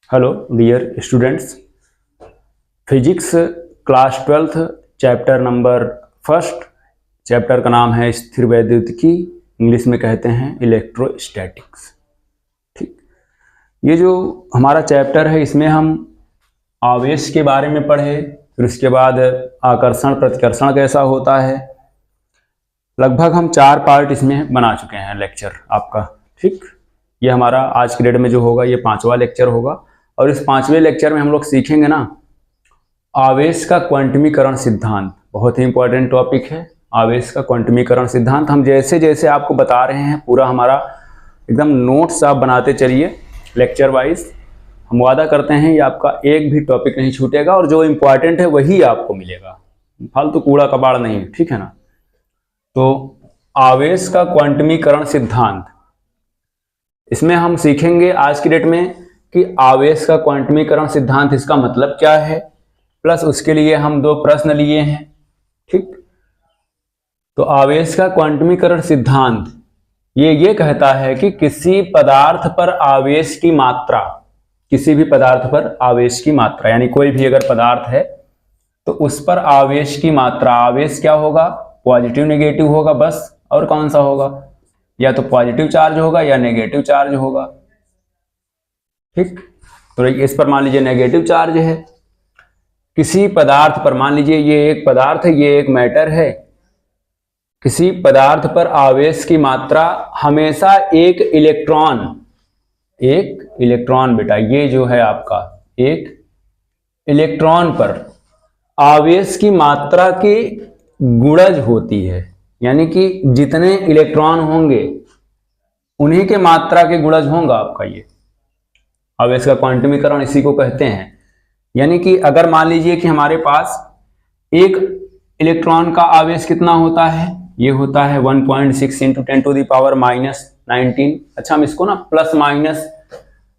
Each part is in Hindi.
Hello dear students, physics class 12th chapter number first. Chapter का नाम है स्थिर वैद्युतिकी, इंग्लिश में कहते हैं इलेक्ट्रोस्टैटिक्स। ठीक, ये जो हमारा चैप्टर है इसमें हम आवेश के बारे में पढ़े, फिर उसके बाद आकर्षण प्रतिकर्षण कैसा होता है। लगभग हम 4 पार्ट इसमें बना चुके हैं लेक्चर आपका। ठीक, ये हमारा आज के डेट में जो होगा ये 5वां लेक्चर होगा और इस 5वें लेक्चर में हम लोग सीखेंगे ना आवेश का क्वांटमीकरण सिद्धांत। बहुत ही इंपॉर्टेंट टॉपिक है आवेश का क्वांटमीकरण सिद्धांत। हम जैसे जैसे आपको बता रहे हैं पूरा हमारा एकदम नोट्स आप बनाते चलिए लेक्चर वाइज। हम वादा करते हैं ये आपका एक भी टॉपिक नहीं छूटेगा और जो इम्पोर्टेंट है वही आपको मिलेगा, फालतू कूड़ा कबाड़ नहीं। ठीक है ना। तो आवेश का क्वांटमीकरण सिद्धांत, इसमें हम सीखेंगे आज की डेट में कि आवेश का क्वांटमीकरण सिद्धांत इसका मतलब क्या है, प्लस उसके लिए हम 2 प्रश्न लिए हैं। ठीक, तो आवेश का क्वांटमीकरण सिद्धांत ये कहता है कि किसी पदार्थ पर आवेश की मात्रा, किसी भी पदार्थ पर आवेश की मात्रा, यानी कोई भी अगर पदार्थ है तो उस पर आवेश की मात्रा, आवेश क्या होगा, पॉजिटिव नेगेटिव होगा बस। और कौन सा होगा, या तो पॉजिटिव चार्ज होगा या नेगेटिव चार्ज होगा। ठीक, तो इस पर मान लीजिए नेगेटिव चार्ज है। किसी पदार्थ पर, मान लीजिए ये एक पदार्थ है, ये एक मैटर है, किसी पदार्थ पर आवेश की मात्रा हमेशा एक इलेक्ट्रॉन बेटा, ये जो है आपका एक इलेक्ट्रॉन पर आवेश की मात्रा की गुणज होती है। यानी कि जितने इलेक्ट्रॉन होंगे उन्हीं के मात्रा के गुणज होगा आपका ये आवेश का क्वांटमीकरण, इसी को कहते हैं। यानी कि अगर मान लीजिए कि हमारे पास एक इलेक्ट्रॉन का आवेश कितना होता है, ये होता है 1.6 × 10⁻⁻19। अच्छा, हम इसको ना प्लस माइनस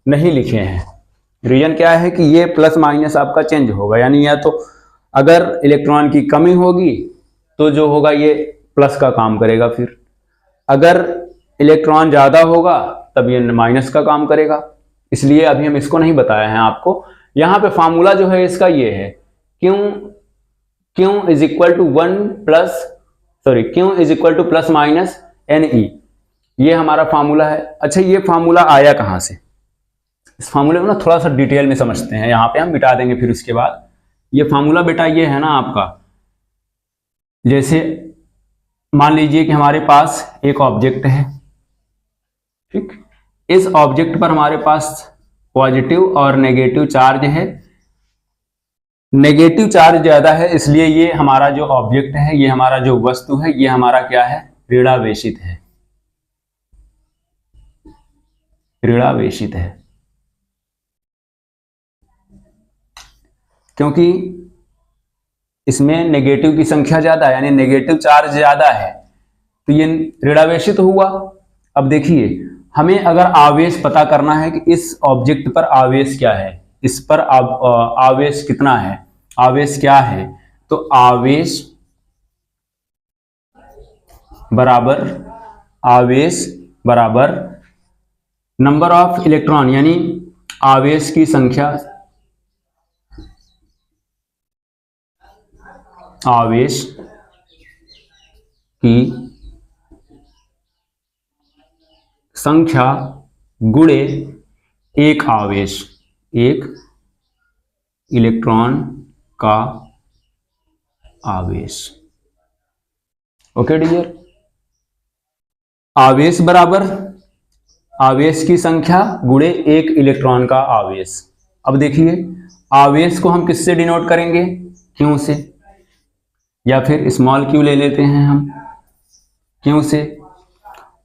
नहीं लिखे हैं, रीजन क्या है कि ये प्लस माइनस आपका चेंज होगा। यानी या तो अगर इलेक्ट्रॉन की कमी होगी तो जो होगा ये प्लस का काम करेगा, फिर अगर इलेक्ट्रॉन ज्यादा होगा तब ये माइनस का काम करेगा। इसलिए अभी हम इसको नहीं बताया है आपको। यहां पे फार्मूला जो है इसका ये है, Q is equal to Q is equal to plus minus NE, ये हमारा फार्मूला है। अच्छा, ये फार्मूला आया कहां से, इस फार्मूले को ना थोड़ा सा डिटेल में समझते हैं। यहां पे हम मिटा देंगे फिर उसके बाद। ये फार्मूला बेटा ये है ना आपका, जैसे मान लीजिए कि हमारे पास एक ऑब्जेक्ट है। ठीक, इस ऑब्जेक्ट पर हमारे पास पॉजिटिव और नेगेटिव चार्ज है। नेगेटिव चार्ज ज्यादा है, इसलिए ये हमारा जो ऑब्जेक्ट है, ये हमारा जो वस्तु है, ये हमारा क्या है, ऋणावेशित है। ऋणावेशित है क्योंकि इसमें नेगेटिव की संख्या ज्यादा है, यानी नेगेटिव चार्ज ज्यादा है, तो ये ऋणावेशित हुआ। अब देखिए, हमें अगर आवेश पता करना है कि इस ऑब्जेक्ट पर आवेश क्या है, इस पर आवेश कितना है, आवेश क्या है, तो आवेश बराबर नंबर ऑफ इलेक्ट्रॉन, यानी आवेश की संख्या, आवेश की संख्या गुणे एक आवेश, एक इलेक्ट्रॉन का आवेश। ओके डियर, आवेश बराबर आवेश की संख्या गुणे एक इलेक्ट्रॉन का आवेश। अब देखिए, आवेश को हम किससे डिनोट करेंगे, क्यू से, या फिर स्मॉल क्यू ले लेते हैं हम, क्यू से।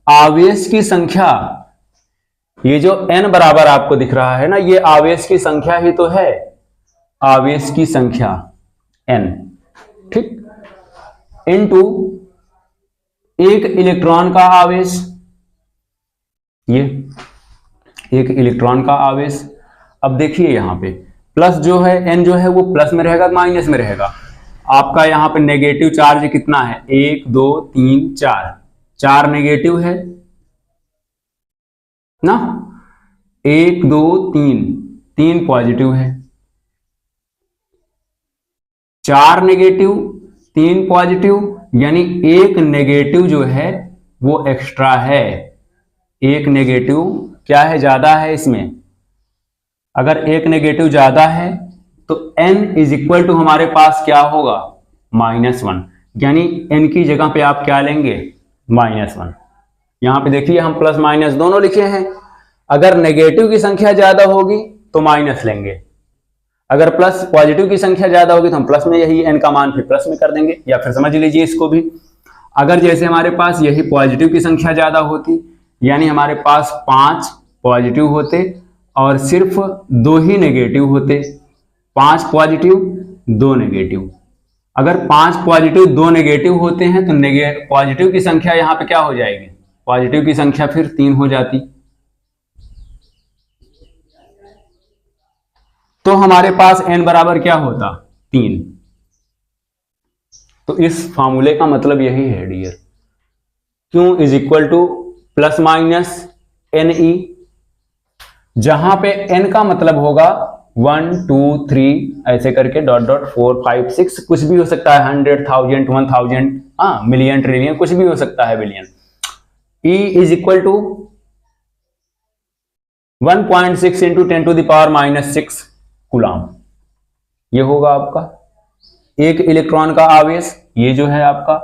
आवेश की संख्या, ये जो n बराबर आपको दिख रहा है ना, ये आवेश की संख्या ही तो है, आवेश की संख्या n, ठीक, इनटू एक इलेक्ट्रॉन का आवेश, ये एक इलेक्ट्रॉन का आवेश। अब देखिए यहां पे प्लस जो है n जो है वो प्लस में रहेगा माइनस में रहेगा। आपका यहां पे नेगेटिव चार्ज कितना है, 1 2 3 4, 4 नेगेटिव है ना, 1 2 3 3 पॉजिटिव है, 4 नेगेटिव 3 पॉजिटिव, यानी एक नेगेटिव जो है वो एक्स्ट्रा है, एक नेगेटिव क्या है, ज्यादा है इसमें। अगर एक नेगेटिव ज्यादा है तो n इज इक्वल टू हमारे पास क्या होगा, -1, यानी n की जगह पे आप क्या लेंगे, -1। यहां पे देखिए हम प्लस माइनस दोनों लिखे हैं। अगर नेगेटिव की संख्या ज्यादा होगी तो माइनस लेंगे, अगर प्लस पॉजिटिव की संख्या ज्यादा होगी तो हम प्लस में यही n का मान फिर प्लस में कर देंगे। या फिर समझ लीजिए इसको भी, अगर जैसे हमारे पास यही पॉजिटिव की संख्या ज्यादा होती, यानी हमारे पास 5 पॉजिटिव होते और सिर्फ 2 ही नेगेटिव होते, 5 पॉजिटिव 2 नेगेटिव। अगर 5 पॉजिटिव 2 नेगेटिव होते हैं तो पॉजिटिव की संख्या यहां पे क्या हो जाएगी, पॉजिटिव की संख्या फिर 3 हो जाती। तो हमारे पास n बराबर क्या होता, 3। तो इस फार्मूले का मतलब यही है dear, Q is equal to plus minus NE, जहां पे n का मतलब होगा 1 2 3 ऐसे करके डॉट डॉट 4 5 6, कुछ भी हो सकता है, 100,000 1000, मिलियन ट्रिलियन कुछ भी हो सकता है, billion. E is equal to 1.6 into 10 to the power -6 coulomb, ये होगा आपका एक इलेक्ट्रॉन का आवेश। ये जो है आपका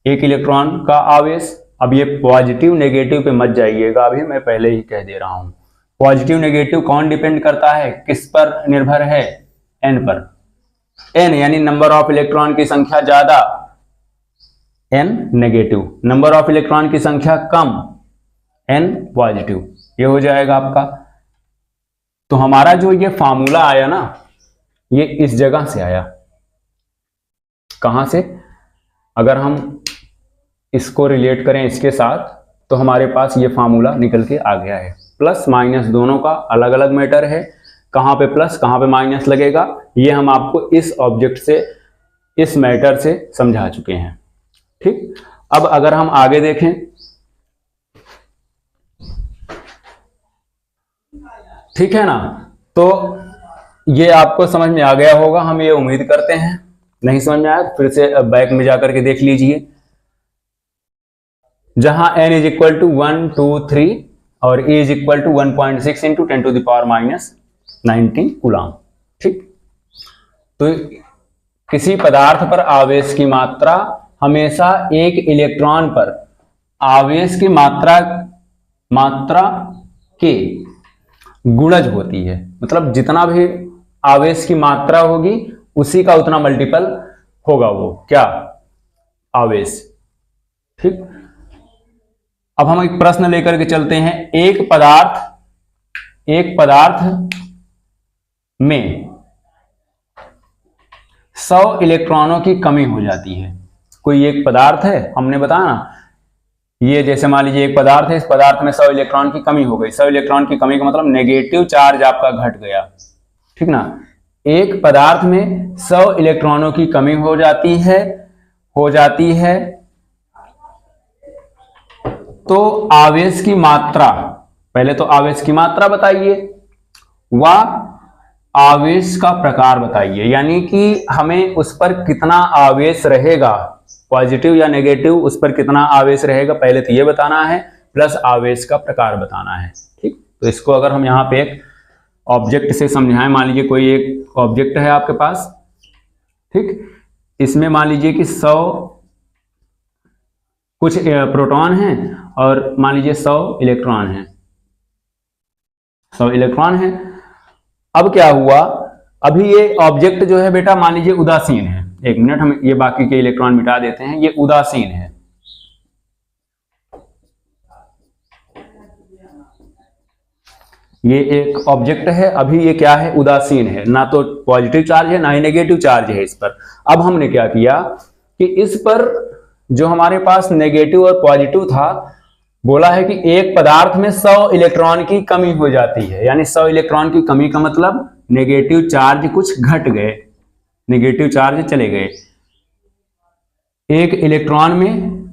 एक इलेक्ट्रॉन का आवेश। अब ये पॉजिटिव नेगेटिव पे मत जाइएगा, अभी मैं पहले ही कह दे रहा हूं। पॉजिटिव नेगेटिव कौन डिपेंड करता है, किस पर निर्भर है, n पर। n यानी नंबर ऑफ इलेक्ट्रॉन की संख्या ज्यादा, n negative, number of electron की संख्या कम, n पॉजिटिव, ये हो जाएगा आपका। तो हमारा जो ये फार्मूला आया ना, ये इस जगह से आया। कहां से, अगर हम इसको रिलेट करें इसके साथ तो हमारे पास ये फार्मूला निकल के आ गया है। प्लस माइनस दोनों का अलग अलग मैटर है, कहां पे प्लस कहां पे माइनस लगेगा, ये हम आपको इस ऑब्जेक्ट से, इस मैटर से समझा चुके हैं। ठीक, अब अगर हम आगे देखें, ठीक है ना, तो ये आपको समझ में आ गया होगा, हम ये उम्मीद करते हैं। नहीं समझ में आया फिर से बैक में जाकर के देख लीजिए, जहां n इज इक्वल टू 1 2 3 और e is equal to 1.6 into 10 to the power -19 coulomb. ठीक, तो किसी पदार्थ पर आवेश की मात्रा हमेशा एक इलेक्ट्रॉन पर आवेश की मात्रा के गुणज होती है। मतलब जितना भी आवेश की मात्रा होगी उसी का उतना मल्टीपल होगा वो क्या, आवेश। ठीक, अब हम एक प्रश्न लेकर के चलते हैं। एक पदार्थ में 100 इलेक्ट्रॉनों की कमी हो जाती है। कोई एक पदार्थ है, हमने बताया ना, ये जैसे मान लीजिए एक पदार्थ है, इस पदार्थ में 100 इलेक्ट्रॉन की कमी हो गई। 100 इलेक्ट्रॉन की कमी का मतलब नेगेटिव चार्ज आपका घट गया। ठीक ना, एक पदार्थ में 100 इलेक्ट्रॉनों की कमी हो जाती है तो आवेश की मात्रा, पहले तो आवेश की मात्रा बताइए, व आवेश का प्रकार बताइए, यानी कि हमें उस पर कितना आवेश रहेगा, पॉजिटिव या नेगेटिव, उस पर कितना आवेश रहेगा पहले तो ये बताना है, प्लस आवेश का प्रकार बताना है। ठीक, तो इसको अगर हम यहाँ पे एक ऑब्जेक्ट से समझाएं, मान लीजिए कोई एक ऑब्जेक्ट है आपके पास, ठीक, इसमें मान लीजिए कि 100 कुछ प्रोटॉन हैं और मान लीजिए 100 इलेक्ट्रॉन हैं, 100 इलेक्ट्रॉन हैं। अब क्या हुआ, अभी ये ऑब्जेक्ट जो है बेटा मान लीजिए उदासीन है। एक मिनट, हम ये बाकी के इलेक्ट्रॉन मिटा देते हैं, ये उदासीन है। ये एक ऑब्जेक्ट है, अभी ये क्या है, उदासीन है, ना तो पॉजिटिव चार्ज है ना ही नेगेटिव चार्ज है इस पर। अब हमने क्या किया कि इस पर जो हमारे पास नेगेटिव और पॉजिटिव था, बोला है कि एक पदार्थ में 100 इलेक्ट्रॉन की कमी हो जाती है, यानी 100 इलेक्ट्रॉन की कमी का मतलब नेगेटिव चार्ज कुछ घट गए, नेगेटिव चार्ज चले गए। एक इलेक्ट्रॉन में,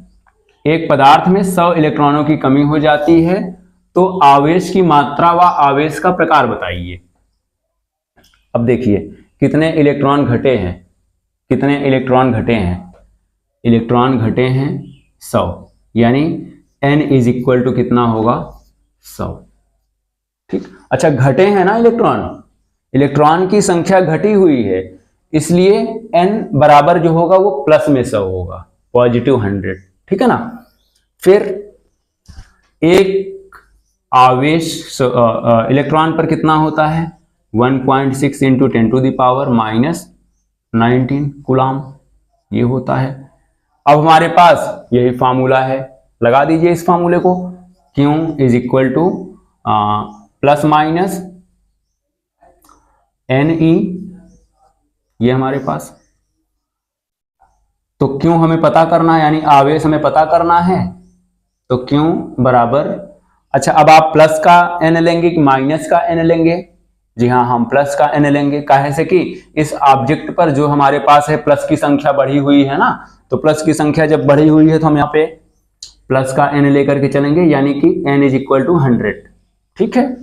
एक पदार्थ में 100 इलेक्ट्रॉनों की कमी हो जाती है तो आवेश की मात्रा व आवेश का प्रकार बताइए। अब देखिए कितने इलेक्ट्रॉन घटे हैं, कितने इलेक्ट्रॉन घटे हैं, इलेक्ट्रॉन घटे हैं 100, यानी n इज इक्वल टू कितना होगा 100। ठीक, अच्छा घटे हैं ना इलेक्ट्रॉन, इलेक्ट्रॉन की संख्या घटी हुई है, इसलिए n बराबर जो होगा वो प्लस में 100 होगा, पॉजिटिव 100। ठीक है ना। फिर एक आवेश इलेक्ट्रॉन पर कितना होता है 1.6 into 10 to the power minus 19 coulomb, ये होता है। अब हमारे पास यही फार्मूला है, लगा दीजिए इस फार्मूले को, Q is equal to plus minus NE, ये हमारे पास। तो Q हमें पता करना है, यानी आवेश हमें पता करना है, तो Q बराबर, अच्छा अब आप प्लस का n लेंगे कि माइनस का n लेंगे? जी हाँ, हम प्लस का n लेंगे, काहे से कि इस ऑब्जेक्ट पर जो हमारे पास है प्लस की संख्या बढ़ी हुई है ना, तो प्लस की संख्या जब बढ़ी हुई है तो हम यहाँ पे प्लस का n लेकर के चलेंगे, यानी कि n इज इक्वल टू 100। ठीक है,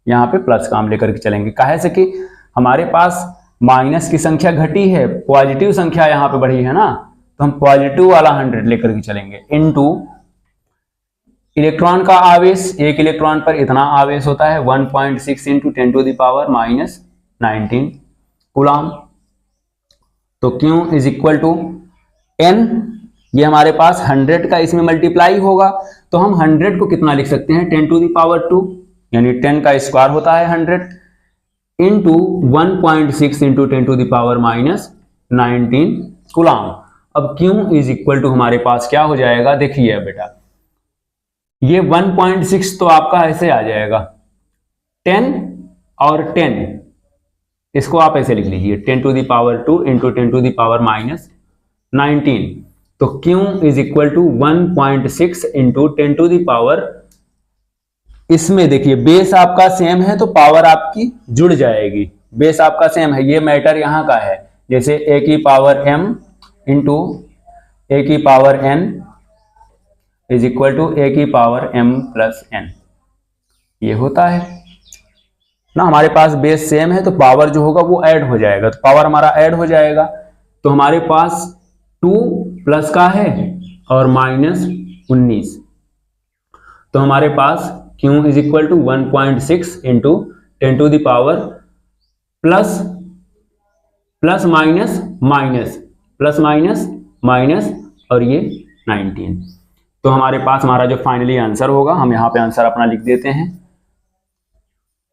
यहाँ पे प्लस का हम लेकर के चलेंगे, काहे से कि हमारे पास माइनस की संख्या घटी है, पॉजिटिव संख्या यहाँ पे बढ़ी है ना, तो हम पॉजिटिव वाला 100 लेकर के चलेंगे, इनटू इलेक्ट्रॉन का आवेश, एक इलेक्ट्रॉन पर इतना आवेश होता है 1.6 into 10 to the power minus 19 coulomb. तो Q is equal to n, ये हमारे पास 100 का इसमें मल्टीप्लाई होगा, तो हम 100 को कितना लिख सकते हैं 10 टू द पावर 2, यानी 10 का स्क्वायर होता है 100 into 1.6 into 10 to the power minus 19 coulomb. अब Q इज इक्वल टू हमारे पास क्या हो जाएगा, देखिए बेटा, ये 1.6 तो आपका ऐसे आ जाएगा 10 और 10, इसको आप ऐसे लिख लीजिए 10 to the power 2 into 10 to the power minus 19। तो Q is equal to 1.6 into 10 to the power, इसमें देखिए बेस आपका सेम है तो पावर आपकी जुड़ जाएगी, बेस आपका सेम है, ये मैटर यहां का है, जैसे a की पावर m इंटू a की power n is equal to a की पावर m प्लस n, ये होता है ना। हमारे पास बेस सेम है तो पावर जो होगा वो ऐड हो जाएगा, तो पावर हमारा ऐड हो जाएगा, तो हमारे पास 2 प्लस का है और माइनस 19, तो हमारे पास Q is equal to 1.6 into 10 to the power plus plus minus minus plus minus minus और ये 19। तो हमारे पास हमारा जो फाइनली आंसर होगा, हम यहाँ पे आंसर अपना लिख देते हैं,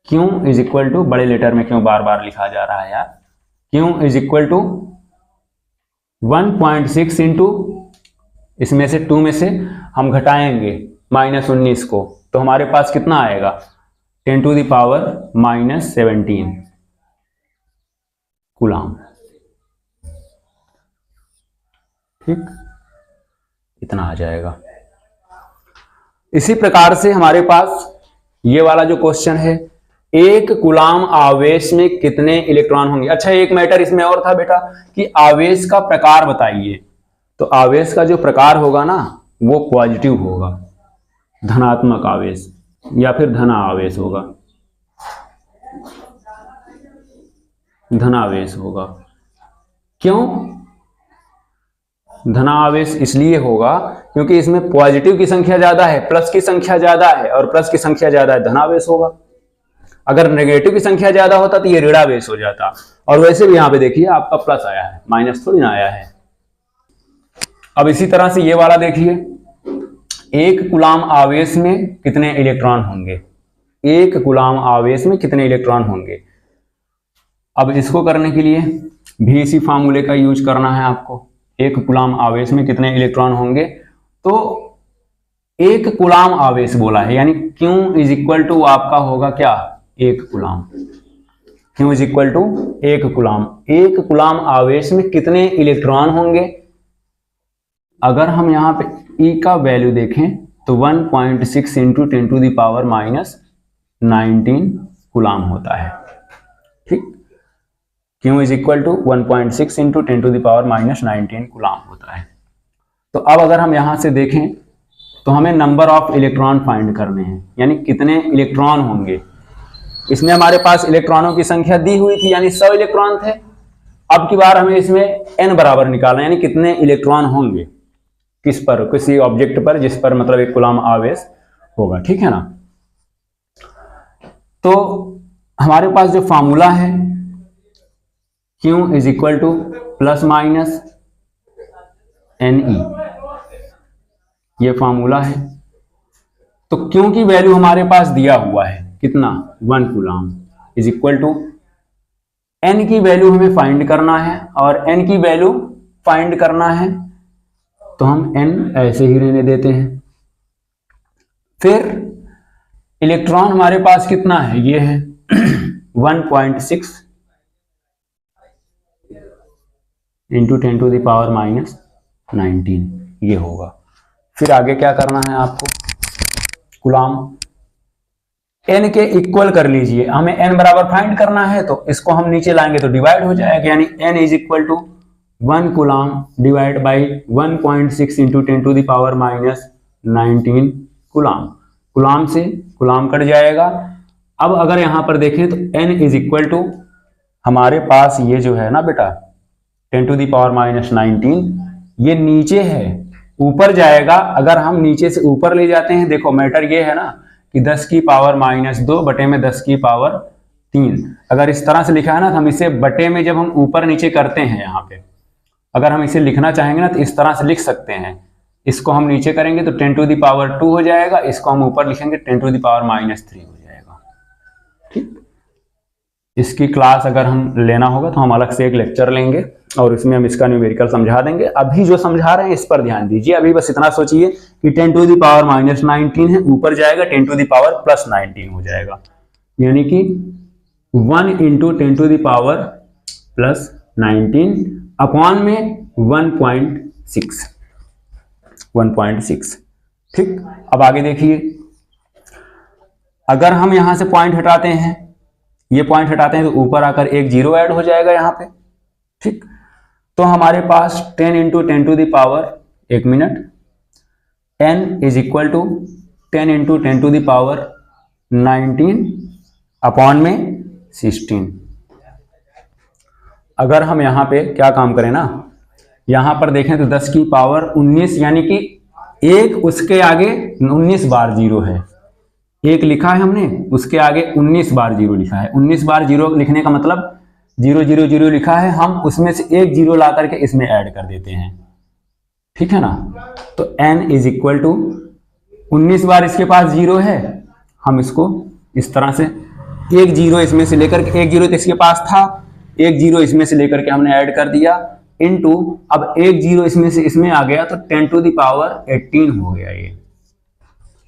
Q इज इक्वल टू, बड़े लेटर में क्यों बार बार लिखा जा रहा है यार, Q is equal to 1.6 into, इसमें से 2 में से हम घटाएंगे माइनस 19 को, तो हमारे पास कितना आएगा 10 to the power minus 17 coulomb. ठीक, इतना आ जाएगा। इसी प्रकार से हमारे पास ये वाला जो क्वेश्चन है, एक कूलाम आवेश में कितने इलेक्ट्रॉन होंगे। अच्छा एक मैटर इसमें और था बेटा कि आवेश का प्रकार बताइए, तो आवेश का जो प्रकार होगा ना वो पॉजिटिव होगा, धनात्मक आवेश या फिर धन आवेश होगा, धनावेश होगा। क्यों धनावेश? इसलिए होगा क्योंकि इसमें पॉजिटिव की संख्या ज्यादा है, प्लस की संख्या ज्यादा है, और प्लस की संख्या ज्यादा है, धनावेश होगा। अगर नेगेटिव की संख्या ज्यादा होता तो ये ऋणावेश हो जाता, और वैसे भी यहां पे देखिए आपका प्लस आया है, माइनस थोड़ी ना आया है। अब इसी तरह से ये वाला देखिए, एक कूलाम आवेश में कितने इलेक्ट्रॉन होंगे, एक कूलाम आवेश में कितने इलेक्ट्रॉन होंगे। अब इसको करने के लिए भी इसी फार्मूले का यूज करना है आपको। एक कूलाम आवेश में कितने इलेक्ट्रॉन होंगे, तो एक कूलाम आवेश बोला है, यानी Q इज इक्वल टू आपका होगा क्या, एक coulomb. Q is equal to एक कूलाम। एक कूलाम आवेश में कितने इलेक्ट्रॉन होंगे, अगर हम यहाँ पे E का वैल्यू देखें तो 1.6 into 10 to the power minus 19 coulomb होता है। ठीक, Q is equal to 1.6 into 10 to the power minus 19 coulomb होता है। तो अब अगर हम यहां से देखें तो हमें नंबर ऑफ इलेक्ट्रॉन फाइंड करने हैं, यानी कितने इलेक्ट्रॉन होंगे। इसमें हमारे पास इलेक्ट्रॉनों की संख्या दी हुई थी, यानी 100 इलेक्ट्रॉन थे। अब की बार हमें इसमें n बराबर निकालना, यानी कितने इलेक्ट्रॉन होंगे किस पर, किसी ऑब्जेक्ट पर जिस पर मतलब 1 कूलम आवेश होगा, ठीक है ना। तो हमारे पास जो फार्मूला है Q is equal to plus minus NE, ये फार्मूला है। तो Q की वैल्यू हमारे पास दिया हुआ है कितना, 1 coulomb is equal to N की वैल्यू हमें फाइंड करना है, और N की वैल्यू फाइंड करना है तो हम N ऐसे ही रहने देते हैं। फिर इलेक्ट्रॉन हमारे पास कितना है, ये है 1.6 into 10 to the power minus 19, ये होगा। फिर आगे क्या करना है आपको, कूलम n के इक्वल कर लीजिए, हमें n बराबर फाइंड करना है तो इसको हम नीचे लाएंगे तो डिवाइड हो जाएगा, यानी n is equal to 1 coulomb divide by 1.6 into 10 to the power minus 19 coulomb. Coulomb से कूलम कट जाएगा। अब अगर यहां पर देखें तो n इज इक्वल टू हमारे पास ये जो है ना बेटा 10 टू द पावर माइनस 19, ये नीचे है, ऊपर जाएगा। अगर हम नीचे से ऊपर ले जाते हैं, देखो मैटर ये है ना कि 10 की पावर माइनस 2 बटे में 10 की पावर 3, अगर इस तरह से लिखा है ना तो हम इसे बटे में जब हम ऊपर नीचे करते हैं, यहाँ पे अगर हम इसे लिखना चाहेंगे ना तो इस तरह से लिख सकते हैं। इसको हम नीचे करेंगे तो 10 टू द पावर 2 हो जाएगा, इसको हम ऊपर लिखेंगे 10 टू द पावर माइनस 3 हो जाएगा, ठीक। इसकी क्लास अगर हम लेना होगा तो हम अलग से एक लेक्चर लेंगे और इसमें हम इसका न्यूमेरिकल समझा देंगे। अभी जो समझा रहे हैं इस पर ध्यान दीजिए। अभी बस इतना सोचिए कि 10 टू द पावर माइनस 19 है, ऊपर जाएगा 10 टू द पावर प्लस 19 हो जाएगा, यानी कि 1 into 10 to the power plus 19 upon में 1.6, ठीक। अब आगे देखिए, अगर हम यहां से पॉइंट हटाते हैं, ये पॉइंट हटाते हैं तो ऊपर आकर एक जीरो ऐड हो जाएगा यहाँ पे, ठीक। तो हमारे पास 10 इंटू 10 टू द पावर, एक minute, n is equal to 10 into 10 to the power 19 upon में 16। अगर हम यहाँ पे क्या काम करें ना, यहाँ पर देखें तो 10 की पावर 19, यानी कि एक उसके आगे 19 बार जीरो है, एक लिखा है हमने, उसके आगे 19 बार जीरो लिखा है। 19 बार जीरो लिखने का मतलब 0 0 0 लिखा है, हम उसमें से एक जीरो ला करके इसमें ऐड कर देते हैं, ठीक है ना। तो n इज इक्वल टू 19 बार इसके पास जीरो है, हम इसको इस तरह से एक जीरो इसमें से लेकर के, एक जीरो तो इसके पास था, एक जीरो इसमें से लेकर के हमने ऐड कर दिया, इनटू अब एक जीरो इसमें से इसमें आ गया तो 10 टू द पावर 18 हो गया, ये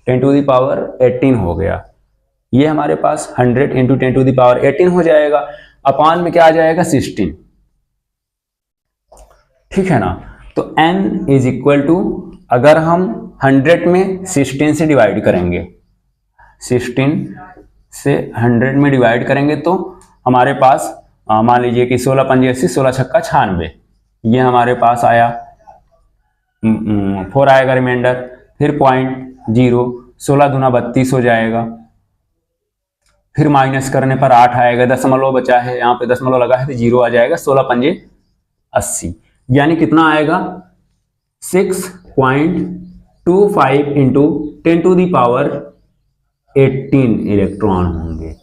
10 टू द पावर 18 हो गया। ये हमारे पास 100 इंटू 10 टू द पावर 18 हो जाएगा, अपॉन में क्या आ जाएगा 16, ठीक है ना। तो n इज इक्वल टू, अगर हम 100 में 16 से डिवाइड करेंगे, 16 से 100 में डिवाइड करेंगे तो हमारे पास मान लीजिए कि 16 पंजे 80, 16 छक्का 96, ये हमारे पास आया, 4 आएगा रिमाइंडर, फिर 0.0, 16 दूना 32 हो जाएगा, फिर माइनस करने पर 8 आएगा, दशमलव बचा है, यहाँ पे दशमलव लगा है तो 0 आ जाएगा, 16 पंजे 80, यानी कितना आएगा 6.25 into 10 to the power 18 electron होंगे।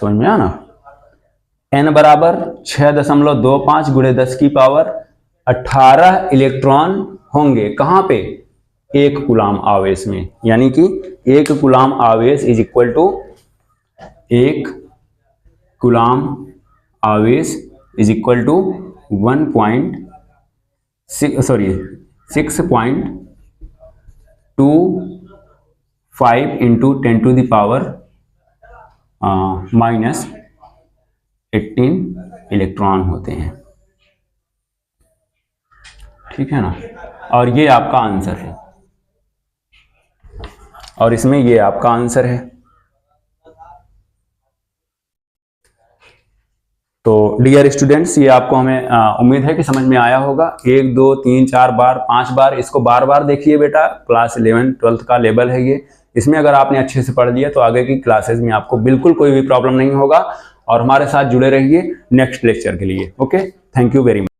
समझ में आया ना। n बराबर 6.25 गुणे 10 की पावर 18 इलेक्ट्रॉन होंगे, कहां पे, एक कूलम आवेश में, यानी कि एक कूलम आवेश इज इक्वल टू, एक कूलम आवेश is equal to 6.25 into 10 to the power minus 18 electron होते हैं, ठीक है ना। और ये आपका आंसर है, और इसमें ये आपका आंसर है। तो डियर स्टूडेंट्स, ये आपको हमें उम्मीद है कि समझ में आया होगा। 1 2 3 4 बार 5 बार इसको बार बार देखिए बेटा, क्लास 11 12 का लेवल है ये, इसमें अगर आपने अच्छे से पढ़ लिया तो आगे की क्लासेस में आपको बिल्कुल कोई भी प्रॉब्लम नहीं होगा। और हमारे साथ जुड़े रहिए नेक्स्ट लेक्चर के लिए। Okay, thank you very much.